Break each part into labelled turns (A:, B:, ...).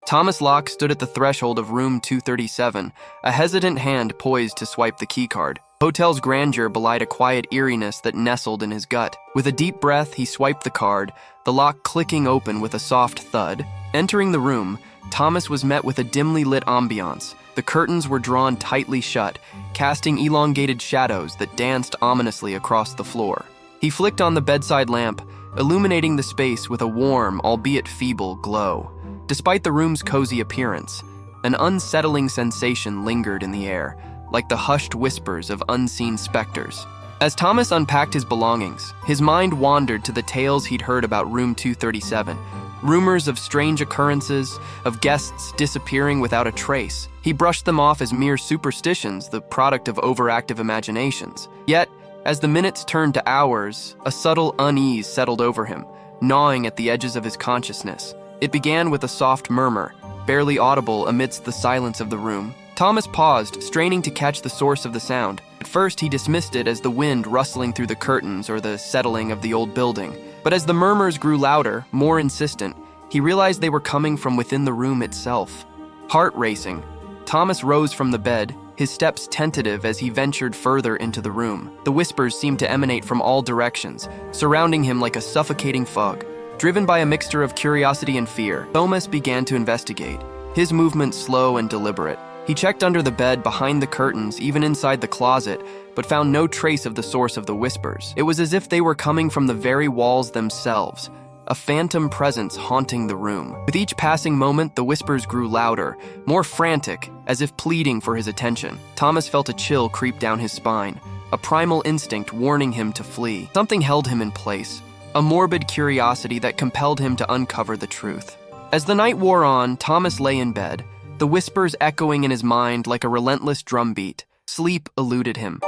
A: Thomas Locke stood at the threshold of room 237, a hesitant hand poised to swipe the keycard. The hotel's grandeur belied a quiet eeriness that nestled in his gut. With a deep breath, he swiped the card, the lock clicking open with a soft thud. Entering the room, Thomas was met with a dimly lit ambiance. The curtains were drawn tightly shut, casting elongated shadows that danced ominously across the floor. He flicked on the bedside lamp, illuminating the space with a warm, albeit feeble, glow. Despite the room's cozy appearance, an unsettling sensation lingered in the air, like the hushed whispers of unseen specters. As Thomas unpacked his belongings, his mind wandered to the tales he'd heard about room 237. Rumors of strange occurrences, of guests disappearing without a trace. He brushed them off as mere superstitions, the product of overactive imaginations. Yet, as the minutes turned to hours, a subtle unease settled over him, gnawing at the edges of his consciousness. It began with a soft murmur, barely audible amidst the silence of the room. Thomas paused, straining to catch the source of the sound. At first, he dismissed it as the wind rustling through the curtains or the settling of the old building. But as the murmurs grew louder, more insistent, he realized they were coming from within the room itself. Heart racing, Thomas rose from the bed, his steps tentative as he ventured further into the room. The whispers seemed to emanate from all directions, surrounding him like a suffocating fog. Driven by a mixture of curiosity and fear, Thomas began to investigate, his movements slow and deliberate. He checked under the bed, behind the curtains, even inside the closet, but found no trace of the source of the whispers. It was as if they were coming from the very walls themselves, a phantom presence haunting the room. With each passing moment, the whispers grew louder, more frantic, as if pleading for his attention. Thomas felt a chill creep down his spine, a primal instinct warning him to flee. Something held him in place, a morbid curiosity that compelled him to uncover the truth. As the night wore on, Thomas lay in bed, the whispers echoing in his mind like a relentless drumbeat. Sleep eluded him,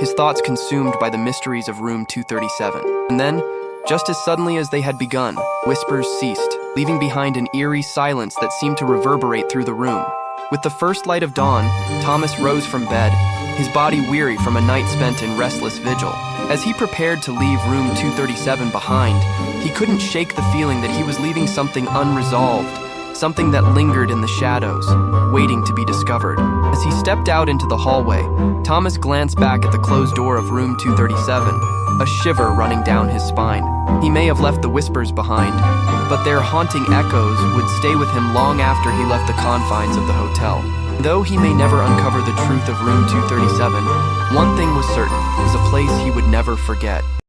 A: his thoughts consumed by the mysteries of room 237. And then, just as suddenly as they had begun, whispers ceased, leaving behind an eerie silence that seemed to reverberate through the room. With the first light of dawn, Thomas rose from bed, his body weary from a night spent in restless vigil. As he prepared to leave room 237 behind, he couldn't shake the feeling that he was leaving something unresolved, something that lingered in the shadows, waiting to be discovered. As he stepped out into the hallway, Thomas glanced back at the closed door of room 237, a shiver running down his spine. He may have left the whispers behind, but their haunting echoes would stay with him long after he left the confines of the hotel. Though he may never uncover the truth of room 237, one thing was certain: it was a place he would never forget.